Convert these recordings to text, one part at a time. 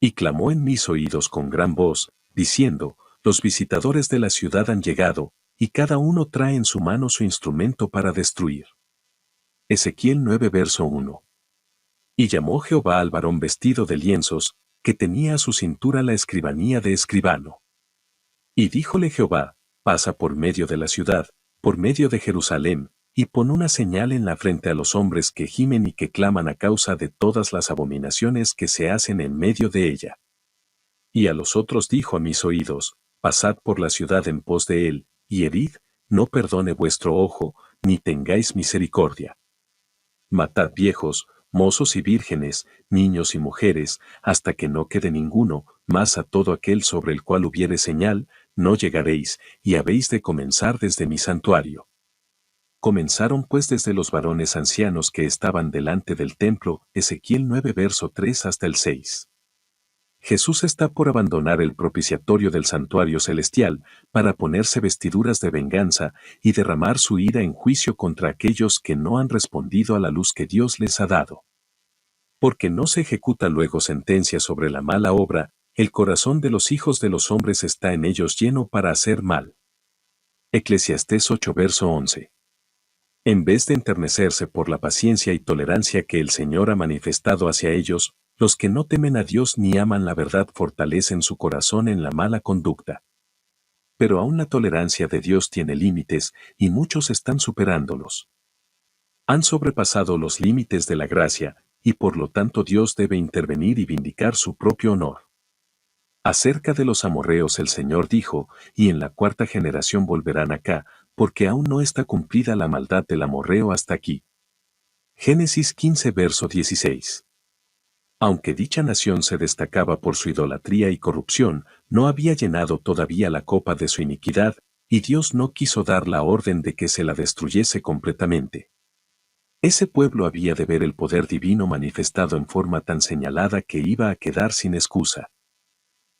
Y clamó en mis oídos con gran voz, diciendo, los visitadores de la ciudad han llegado, y cada uno trae en su mano su instrumento para destruir. Ezequiel 9 verso 1. Y llamó Jehová al varón vestido de lienzos, que tenía a su cintura la escribanía de escribano. Y díjole Jehová, pasa por medio de la ciudad, por medio de Jerusalén, y pon una señal en la frente a los hombres que gimen y que claman a causa de todas las abominaciones que se hacen en medio de ella. Y a los otros dijo a mis oídos, pasad por la ciudad en pos de él, y herid, no perdone vuestro ojo, ni tengáis misericordia. Matad viejos, mozos y vírgenes, niños y mujeres, hasta que no quede ninguno, mas a todo aquel sobre el cual hubiere señal, no llegaréis, y habéis de comenzar desde mi santuario. Comenzaron pues desde los varones ancianos que estaban delante del templo, Ezequiel 9 verso 3 hasta el 6. Jesús está por abandonar el propiciatorio del santuario celestial, para ponerse vestiduras de venganza y derramar su ira en juicio contra aquellos que no han respondido a la luz que Dios les ha dado. Porque no se ejecuta luego sentencia sobre la mala obra, el corazón de los hijos de los hombres está en ellos lleno para hacer mal. Eclesiastés 8 verso 11. En vez de enternecerse por la paciencia y tolerancia que el Señor ha manifestado hacia ellos, los que no temen a Dios ni aman la verdad fortalecen su corazón en la mala conducta. Pero aún la tolerancia de Dios tiene límites, y muchos están superándolos. Han sobrepasado los límites de la gracia, y por lo tanto Dios debe intervenir y vindicar su propio honor. Acerca de los amorreos el Señor dijo, y en la cuarta generación volverán acá, porque aún no está cumplida la maldad del amorreo hasta aquí. Génesis 15 verso 16. Aunque dicha nación se destacaba por su idolatría y corrupción, no había llenado todavía la copa de su iniquidad, y Dios no quiso dar la orden de que se la destruyese completamente. Ese pueblo había de ver el poder divino manifestado en forma tan señalada que iba a quedar sin excusa.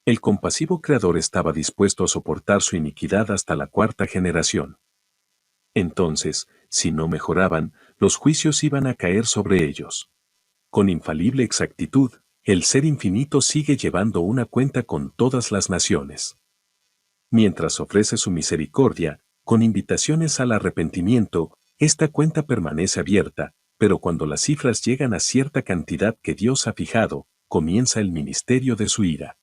El compasivo Creador estaba dispuesto a soportar su iniquidad hasta la cuarta generación. Entonces, si no mejoraban, los juicios iban a caer sobre ellos. Con infalible exactitud, el Ser Infinito sigue llevando una cuenta con todas las naciones. Mientras ofrece su misericordia, con invitaciones al arrepentimiento, esta cuenta permanece abierta, pero cuando las cifras llegan a cierta cantidad que Dios ha fijado, comienza el ministerio de su ira.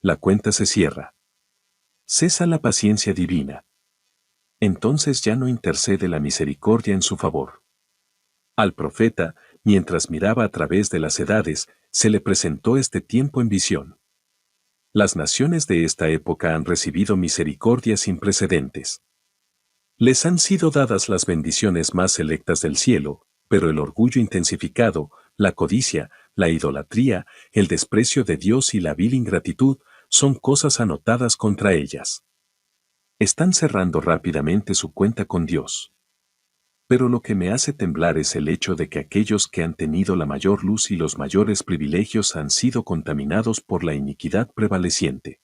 La cuenta se cierra. Cesa la paciencia divina. Entonces ya no intercede la misericordia en su favor. Al profeta, mientras miraba a través de las edades, se le presentó este tiempo en visión. Las naciones de esta época han recibido misericordia sin precedentes. Les han sido dadas las bendiciones más selectas del cielo, pero el orgullo intensificado, la codicia, la idolatría, el desprecio de Dios y la vil ingratitud son cosas anotadas contra ellas. Están cerrando rápidamente su cuenta con Dios. Pero lo que me hace temblar es el hecho de que aquellos que han tenido la mayor luz y los mayores privilegios han sido contaminados por la iniquidad prevaleciente.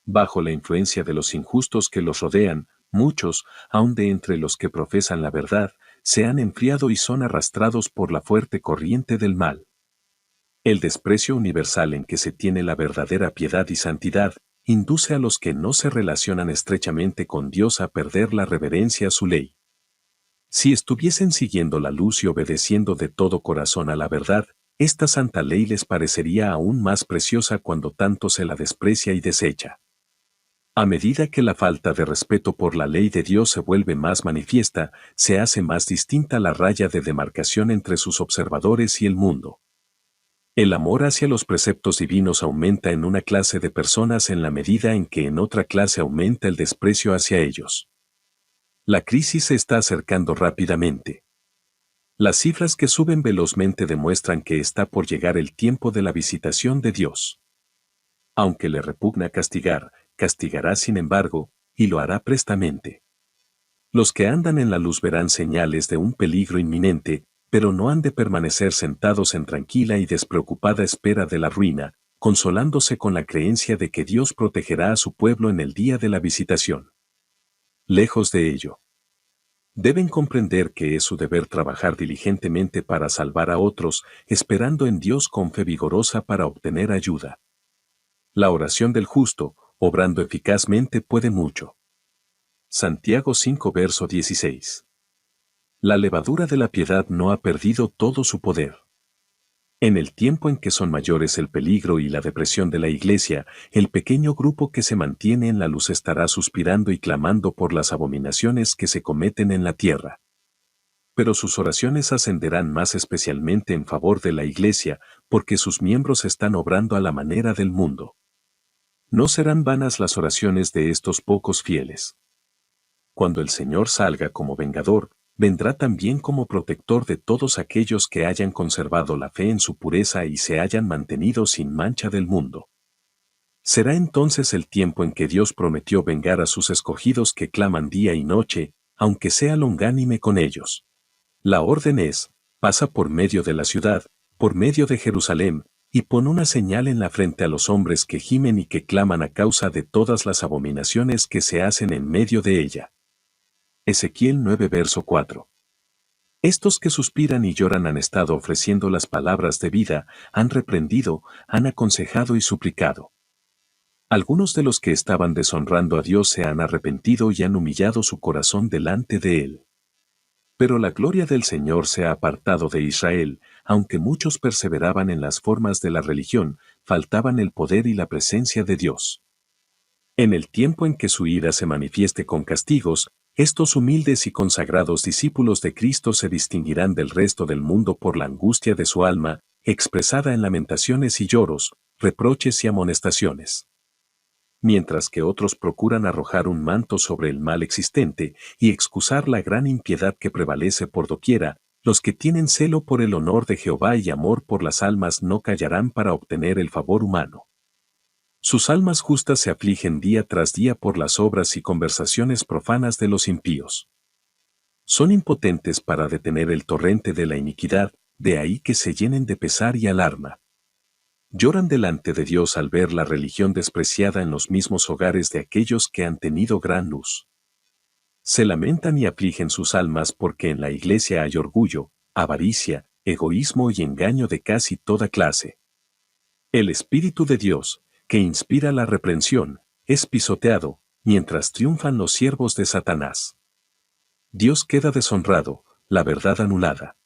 Bajo la influencia de los injustos que los rodean, muchos, aun de entre los que profesan la verdad, se han enfriado y son arrastrados por la fuerte corriente del mal. El desprecio universal en que se tiene la verdadera piedad y santidad, induce a los que no se relacionan estrechamente con Dios a perder la reverencia a su ley. Si estuviesen siguiendo la luz y obedeciendo de todo corazón a la verdad, esta santa ley les parecería aún más preciosa cuando tanto se la desprecia y desecha. A medida que la falta de respeto por la ley de Dios se vuelve más manifiesta, se hace más distinta la raya de demarcación entre sus observadores y el mundo. El amor hacia los preceptos divinos aumenta en una clase de personas en la medida en que en otra clase aumenta el desprecio hacia ellos. La crisis se está acercando rápidamente. Las cifras que suben velozmente demuestran que está por llegar el tiempo de la visitación de Dios. Aunque le repugna castigar, castigará sin embargo, y lo hará prestamente. Los que andan en la luz verán señales de un peligro inminente, pero no han de permanecer sentados en tranquila y despreocupada espera de la ruina, consolándose con la creencia de que Dios protegerá a su pueblo en el día de la visitación. Lejos de ello. Deben comprender que es su deber trabajar diligentemente para salvar a otros, esperando en Dios con fe vigorosa para obtener ayuda. La oración del justo, obrando eficazmente, puede mucho. Santiago 5 verso 16. La levadura de la piedad no ha perdido todo su poder. En el tiempo en que son mayores el peligro y la depresión de la Iglesia, el pequeño grupo que se mantiene en la luz estará suspirando y clamando por las abominaciones que se cometen en la tierra. Pero sus oraciones ascenderán más especialmente en favor de la Iglesia, porque sus miembros están obrando a la manera del mundo. No serán vanas las oraciones de estos pocos fieles. Cuando el Señor salga como vengador, vendrá también como protector de todos aquellos que hayan conservado la fe en su pureza y se hayan mantenido sin mancha del mundo. Será entonces el tiempo en que Dios prometió vengar a sus escogidos que claman día y noche, aunque sea longánime con ellos. La orden es: pasa por medio de la ciudad, por medio de Jerusalén, y pon una señal en la frente a los hombres que gimen y que claman a causa de todas las abominaciones que se hacen en medio de ella. Ezequiel 9 verso 4. Estos que suspiran y lloran han estado ofreciendo las palabras de vida, han reprendido, han aconsejado y suplicado. Algunos de los que estaban deshonrando a Dios se han arrepentido y han humillado su corazón delante de Él. Pero la gloria del Señor se ha apartado de Israel, aunque muchos perseveraban en las formas de la religión, faltaban el poder y la presencia de Dios. En el tiempo en que su ira se manifieste con castigos, estos humildes y consagrados discípulos de Cristo se distinguirán del resto del mundo por la angustia de su alma, expresada en lamentaciones y lloros, reproches y amonestaciones. Mientras que otros procuran arrojar un manto sobre el mal existente y excusar la gran impiedad que prevalece por doquiera, los que tienen celo por el honor de Jehová y amor por las almas no callarán para obtener el favor humano. Sus almas justas se afligen día tras día por las obras y conversaciones profanas de los impíos. Son impotentes para detener el torrente de la iniquidad, de ahí que se llenen de pesar y alarma. Lloran delante de Dios al ver la religión despreciada en los mismos hogares de aquellos que han tenido gran luz. Se lamentan y afligen sus almas porque en la Iglesia hay orgullo, avaricia, egoísmo y engaño de casi toda clase. El Espíritu de Dios, que inspira la reprensión, es pisoteado, mientras triunfan los siervos de Satanás. Dios queda deshonrado, la verdad anulada.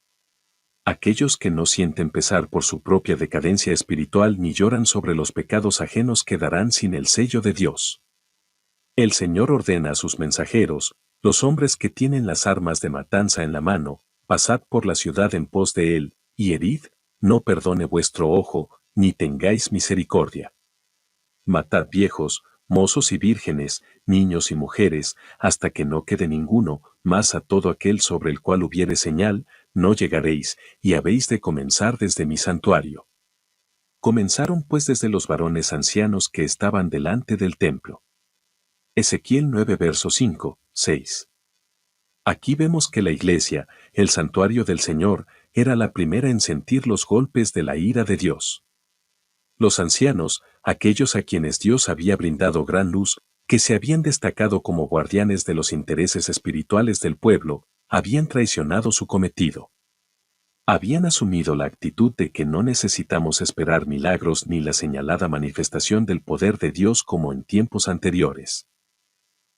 Aquellos que no sienten pesar por su propia decadencia espiritual ni lloran sobre los pecados ajenos quedarán sin el sello de Dios. El Señor ordena a sus mensajeros, los hombres que tienen las armas de matanza en la mano, pasad por la ciudad en pos de él, y herid, no perdone vuestro ojo, ni tengáis misericordia. Matad viejos, mozos y vírgenes, niños y mujeres, hasta que no quede ninguno, mas a todo aquel sobre el cual hubiere señal, no llegaréis, y habéis de comenzar desde mi santuario. Comenzaron pues desde los varones ancianos que estaban delante del templo. Ezequiel 9 verso 5, 6. Aquí vemos que la iglesia, el santuario del Señor, era la primera en sentir los golpes de la ira de Dios. Los ancianos, aquellos a quienes Dios había brindado gran luz, que se habían destacado como guardianes de los intereses espirituales del pueblo, habían traicionado su cometido. Habían asumido la actitud de que no necesitamos esperar milagros ni la señalada manifestación del poder de Dios como en tiempos anteriores.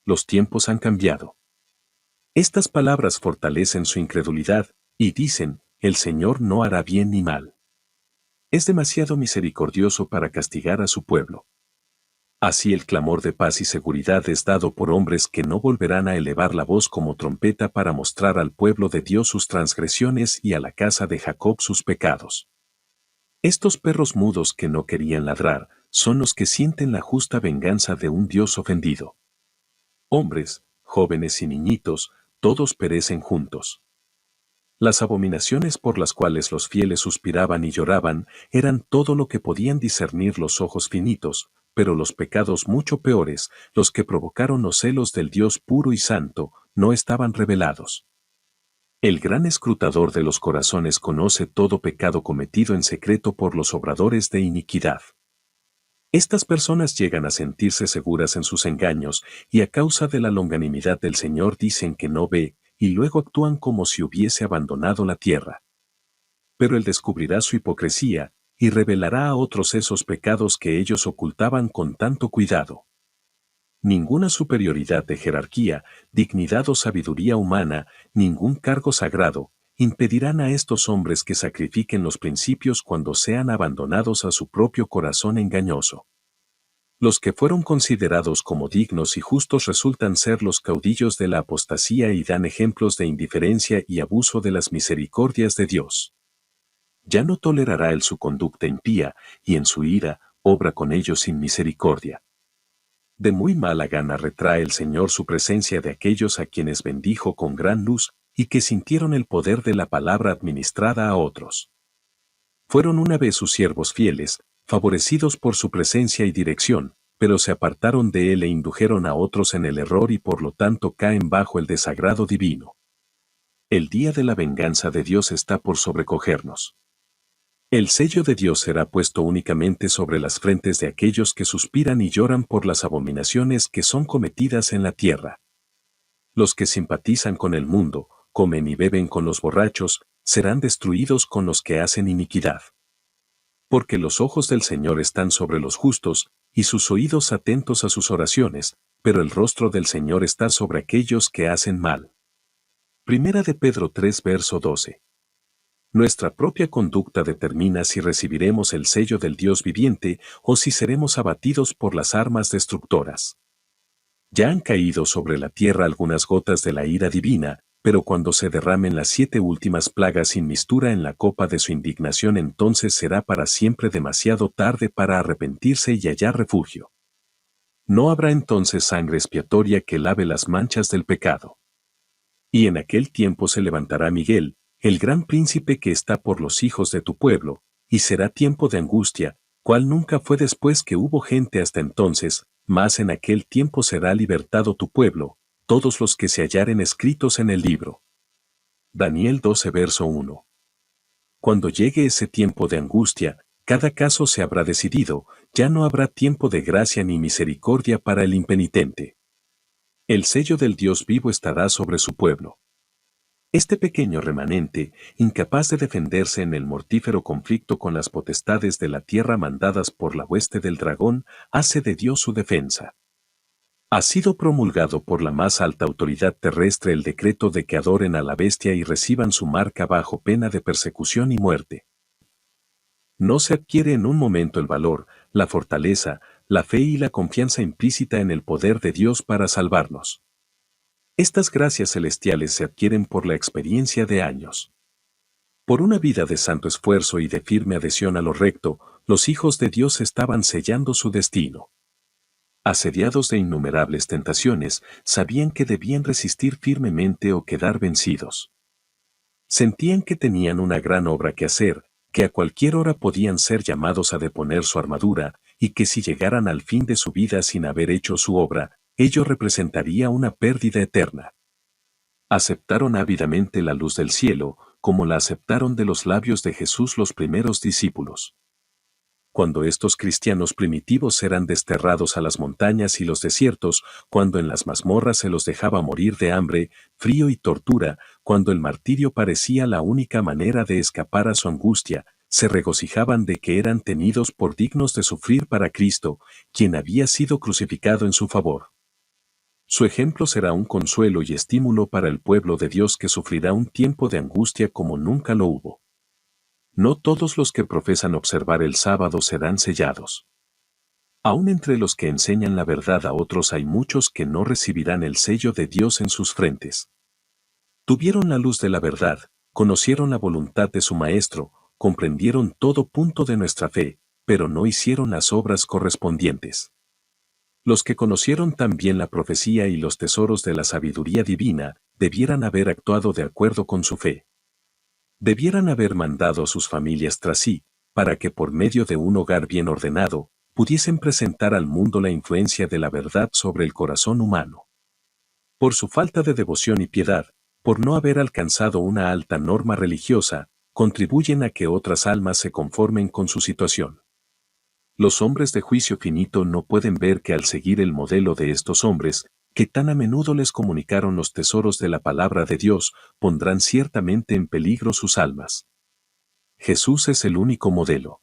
Los tiempos han cambiado. Estas palabras fortalecen su incredulidad, y dicen, el Señor no hará bien ni mal. Es demasiado misericordioso para castigar a su pueblo. Así el clamor de paz y seguridad es dado por hombres que no volverán a elevar la voz como trompeta para mostrar al pueblo de Dios sus transgresiones y a la casa de Jacob sus pecados. Estos perros mudos que no querían ladrar, son los que sienten la justa venganza de un Dios ofendido. Hombres, jóvenes y niñitos, todos perecen juntos. Las abominaciones por las cuales los fieles suspiraban y lloraban eran todo lo que podían discernir los ojos finitos, pero los pecados mucho peores, los que provocaron los celos del Dios puro y santo, no estaban revelados. El gran escrutador de los corazones conoce todo pecado cometido en secreto por los obradores de iniquidad. Estas personas llegan a sentirse seguras en sus engaños y a causa de la longanimidad del Señor dicen que no ve, y luego actúan como si hubiese abandonado la tierra. Pero Él descubrirá su hipocresía, y revelará a otros esos pecados que ellos ocultaban con tanto cuidado. Ninguna superioridad de jerarquía, dignidad o sabiduría humana, ningún cargo sagrado, impedirán a estos hombres que sacrifiquen los principios cuando sean abandonados a su propio corazón engañoso. Los que fueron considerados como dignos y justos resultan ser los caudillos de la apostasía y dan ejemplos de indiferencia y abuso de las misericordias de Dios. Ya no tolerará Él su conducta impía, y en su ira, obra con ellos sin misericordia. De muy mala gana retrae el Señor su presencia de aquellos a quienes bendijo con gran luz, y que sintieron el poder de la palabra administrada a otros. Fueron una vez sus siervos fieles, favorecidos por su presencia y dirección, pero se apartaron de Él e indujeron a otros en el error y por lo tanto caen bajo el desagrado divino. El día de la venganza de Dios está por sobrecogernos. El sello de Dios será puesto únicamente sobre las frentes de aquellos que suspiran y lloran por las abominaciones que son cometidas en la tierra. Los que simpatizan con el mundo, comen y beben con los borrachos, serán destruidos con los que hacen iniquidad. Porque los ojos del Señor están sobre los justos, y sus oídos atentos a sus oraciones, pero el rostro del Señor está sobre aquellos que hacen mal. Primera de Pedro 3 verso 12. Nuestra propia conducta determina si recibiremos el sello del Dios viviente o si seremos abatidos por las armas destructoras. Ya han caído sobre la tierra algunas gotas de la ira divina, pero cuando se derramen las 7 últimas plagas sin mistura en la copa de su indignación, entonces será para siempre demasiado tarde para arrepentirse y hallar refugio. No habrá entonces sangre expiatoria que lave las manchas del pecado. Y en aquel tiempo se levantará Miguel, el gran príncipe que está por los hijos de tu pueblo, y será tiempo de angustia, cual nunca fue después que hubo gente hasta entonces, mas en aquel tiempo será libertado tu pueblo, todos los que se hallaren escritos en el libro. Daniel 12 verso 1. Cuando llegue ese tiempo de angustia, cada caso se habrá decidido, ya no habrá tiempo de gracia ni misericordia para el impenitente. El sello del Dios vivo estará sobre su pueblo. Este pequeño remanente, incapaz de defenderse en el mortífero conflicto con las potestades de la tierra mandadas por la hueste del dragón, hace de Dios su defensa. Ha sido promulgado por la más alta autoridad terrestre el decreto de que adoren a la bestia y reciban su marca bajo pena de persecución y muerte. No se adquiere en un momento el valor, la fortaleza, la fe y la confianza implícita en el poder de Dios para salvarnos. Estas gracias celestiales se adquieren por la experiencia de años. Por una vida de santo esfuerzo y de firme adhesión a lo recto, los hijos de Dios estaban sellando su destino. Asediados de innumerables tentaciones, sabían que debían resistir firmemente o quedar vencidos. Sentían que tenían una gran obra que hacer, que a cualquier hora podían ser llamados a deponer su armadura, y que si llegaran al fin de su vida sin haber hecho su obra, ello representaría una pérdida eterna. Aceptaron ávidamente la luz del cielo, como la aceptaron de los labios de Jesús los primeros discípulos. Cuando estos cristianos primitivos eran desterrados a las montañas y los desiertos, cuando en las mazmorras se los dejaba morir de hambre, frío y tortura, cuando el martirio parecía la única manera de escapar a su angustia, se regocijaban de que eran tenidos por dignos de sufrir para Cristo, quien había sido crucificado en su favor. Su ejemplo será un consuelo y estímulo para el pueblo de Dios que sufrirá un tiempo de angustia como nunca lo hubo. No todos los que profesan observar el sábado serán sellados. Aún entre los que enseñan la verdad a otros hay muchos que no recibirán el sello de Dios en sus frentes. Tuvieron la luz de la verdad, conocieron la voluntad de su Maestro, comprendieron todo punto de nuestra fe, pero no hicieron las obras correspondientes. Los que conocieron también la profecía y los tesoros de la sabiduría divina, debieran haber actuado de acuerdo con su fe. Debieran haber mandado a sus familias tras sí, para que por medio de un hogar bien ordenado, pudiesen presentar al mundo la influencia de la verdad sobre el corazón humano. Por su falta de devoción y piedad, por no haber alcanzado una alta norma religiosa, contribuyen a que otras almas se conformen con su situación. Los hombres de juicio finito no pueden ver que al seguir el modelo de estos hombres, que tan a menudo les comunicaron los tesoros de la palabra de Dios, pondrán ciertamente en peligro sus almas. Jesús es el único modelo.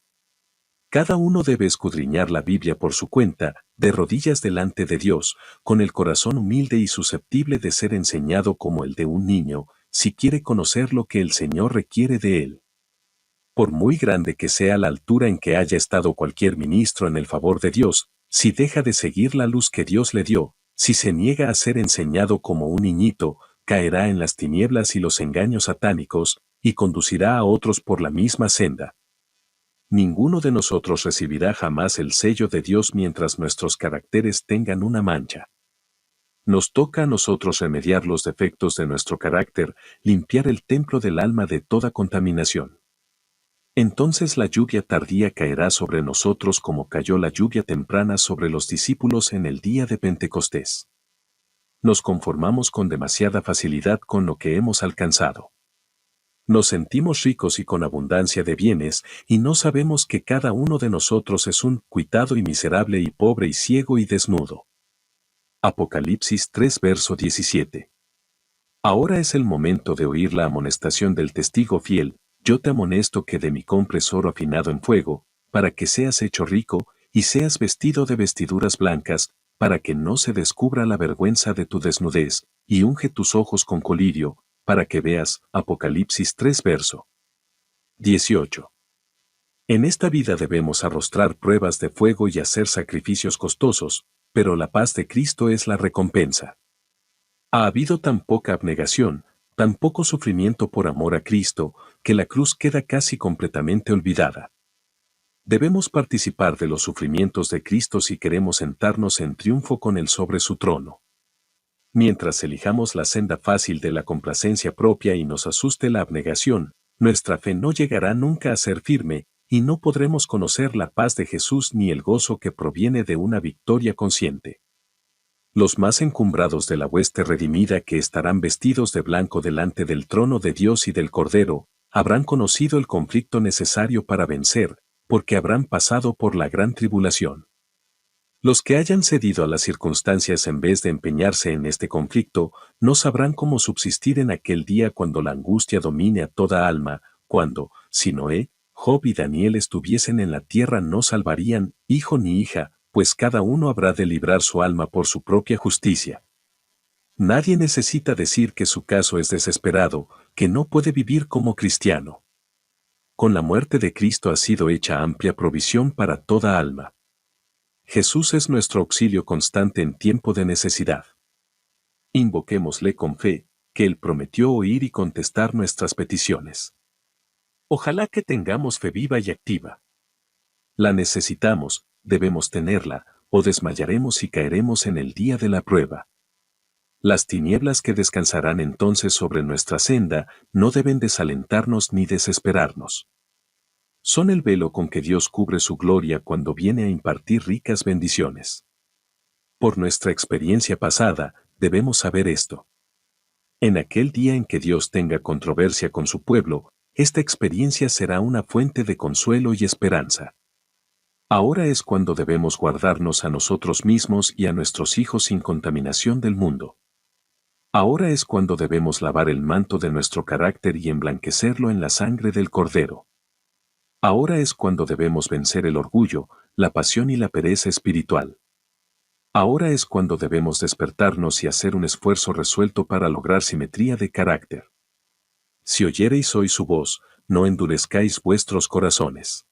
Cada uno debe escudriñar la Biblia por su cuenta, de rodillas delante de Dios, con el corazón humilde y susceptible de ser enseñado como el de un niño, si quiere conocer lo que el Señor requiere de él. Por muy grande que sea la altura en que haya estado cualquier ministro en el favor de Dios, si deja de seguir la luz que Dios le dio, si se niega a ser enseñado como un niñito, caerá en las tinieblas y los engaños satánicos, y conducirá a otros por la misma senda. Ninguno de nosotros recibirá jamás el sello de Dios mientras nuestros caracteres tengan una mancha. Nos toca a nosotros remediar los defectos de nuestro carácter, limpiar el templo del alma de toda contaminación. Entonces la lluvia tardía caerá sobre nosotros como cayó la lluvia temprana sobre los discípulos en el día de Pentecostés. Nos conformamos con demasiada facilidad con lo que hemos alcanzado. Nos sentimos ricos y con abundancia de bienes, y no sabemos que cada uno de nosotros es un cuitado y miserable y pobre y ciego y desnudo. Apocalipsis 3 verso 17. Ahora es el momento de oír la amonestación del testigo fiel: yo te amonesto que de mí compres oro afinado en fuego, para que seas hecho rico, y seas vestido de vestiduras blancas, para que no se descubra la vergüenza de tu desnudez, y unge tus ojos con colirio, para que veas. Apocalipsis 3 verso 18. En esta vida debemos arrostrar pruebas de fuego y hacer sacrificios costosos, pero la paz de Cristo es la recompensa. Ha habido tan poca abnegación, tan poco sufrimiento por amor a Cristo, que la cruz queda casi completamente olvidada. Debemos participar de los sufrimientos de Cristo si queremos sentarnos en triunfo con Él sobre su trono. Mientras elijamos la senda fácil de la complacencia propia y nos asuste la abnegación, nuestra fe no llegará nunca a ser firme, y no podremos conocer la paz de Jesús ni el gozo que proviene de una victoria consciente. Los más encumbrados de la hueste redimida, que estarán vestidos de blanco delante del trono de Dios y del Cordero, habrán conocido el conflicto necesario para vencer, porque habrán pasado por la gran tribulación. Los que hayan cedido a las circunstancias en vez de empeñarse en este conflicto, no sabrán cómo subsistir en aquel día cuando la angustia domine a toda alma, cuando, si Noé, Job y Daniel estuviesen en la tierra, no salvarían hijo ni hija, pues cada uno habrá de librar su alma por su propia justicia. Nadie necesita decir que su caso es desesperado, que no puede vivir como cristiano. Con la muerte de Cristo ha sido hecha amplia provisión para toda alma. Jesús es nuestro auxilio constante en tiempo de necesidad. Invoquémosle con fe, que Él prometió oír y contestar nuestras peticiones. Ojalá que tengamos fe viva y activa. La necesitamos, debemos tenerla, o desmayaremos y caeremos en el día de la prueba. Las tinieblas que descansarán entonces sobre nuestra senda no deben desalentarnos ni desesperarnos. Son el velo con que Dios cubre su gloria cuando viene a impartir ricas bendiciones. Por nuestra experiencia pasada, debemos saber esto. En aquel día en que Dios tenga controversia con su pueblo, esta experiencia será una fuente de consuelo y esperanza. Ahora es cuando debemos guardarnos a nosotros mismos y a nuestros hijos sin contaminación del mundo. Ahora es cuando debemos lavar el manto de nuestro carácter y emblanquecerlo en la sangre del Cordero. Ahora es cuando debemos vencer el orgullo, la pasión y la pereza espiritual. Ahora es cuando debemos despertarnos y hacer un esfuerzo resuelto para lograr simetría de carácter. Si oyereis hoy su voz, no endurezcáis vuestros corazones.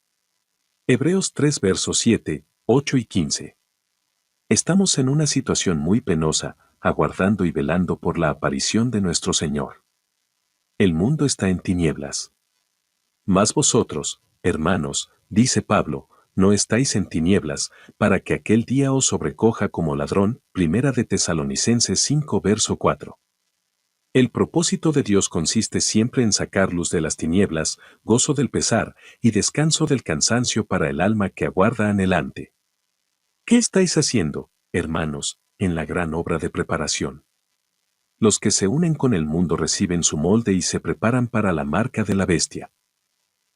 Hebreos 3 versos 7, 8 y 15. Estamos en una situación muy penosa, aguardando y velando por la aparición de nuestro Señor. El mundo está en tinieblas. Mas vosotros, hermanos, dice Pablo, no estáis en tinieblas, para que aquel día os sobrecoja como ladrón. Primera de Tesalonicenses 5 verso 4. El propósito de Dios consiste siempre en sacar luz de las tinieblas, gozo del pesar y descanso del cansancio para el alma que aguarda anhelante. ¿Qué estáis haciendo, hermanos, en la gran obra de preparación? Los que se unen con el mundo reciben su molde y se preparan para la marca de la bestia.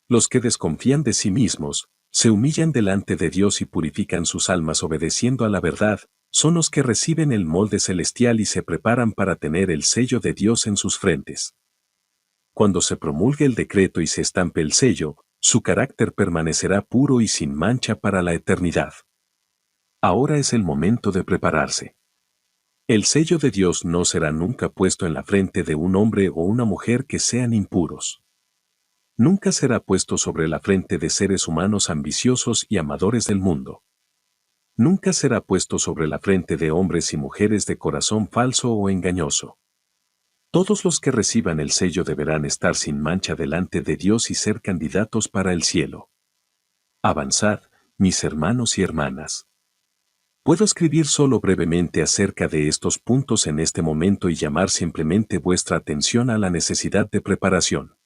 Los que desconfían de sí mismos, se humillan delante de Dios y purifican sus almas obedeciendo a la verdad, son los que reciben el molde celestial y se preparan para tener el sello de Dios en sus frentes. Cuando se promulgue el decreto y se estampe el sello, su carácter permanecerá puro y sin mancha para la eternidad. Ahora es el momento de prepararse. El sello de Dios no será nunca puesto en la frente de un hombre o una mujer que sean impuros. Nunca será puesto sobre la frente de seres humanos ambiciosos y amadores del mundo. Nunca será puesto sobre la frente de hombres y mujeres de corazón falso o engañoso. Todos los que reciban el sello deberán estar sin mancha delante de Dios y ser candidatos para el cielo. Avanzad, mis hermanos y hermanas. Puedo escribir solo brevemente acerca de estos puntos en este momento y llamar simplemente vuestra atención a la necesidad de preparación.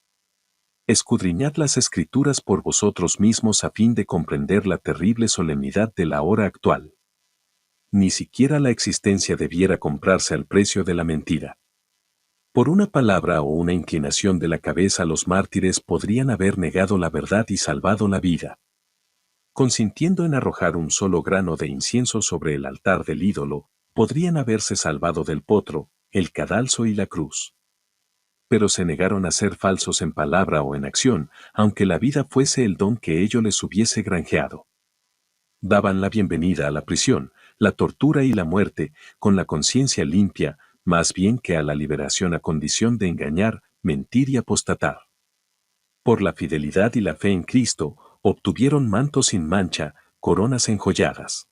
Escudriñad las Escrituras por vosotros mismos a fin de comprender la terrible solemnidad de la hora actual. Ni siquiera la existencia debiera comprarse al precio de la mentira. Por una palabra o una inclinación de la cabeza los mártires podrían haber negado la verdad y salvado la vida. Consintiendo en arrojar un solo grano de incienso sobre el altar del ídolo, podrían haberse salvado del potro, el cadalso y la cruz. Pero se negaron a ser falsos en palabra o en acción, aunque la vida fuese el don que ello les hubiese granjeado. Daban la bienvenida a la prisión, la tortura y la muerte, con la conciencia limpia, más bien que a la liberación a condición de engañar, mentir y apostatar. Por la fidelidad y la fe en Cristo, obtuvieron mantos sin mancha, coronas enjolladas.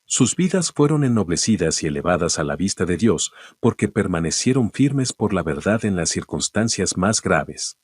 Sus vidas fueron ennoblecidas y elevadas a la vista de Dios, porque permanecieron firmes por la verdad en las circunstancias más graves.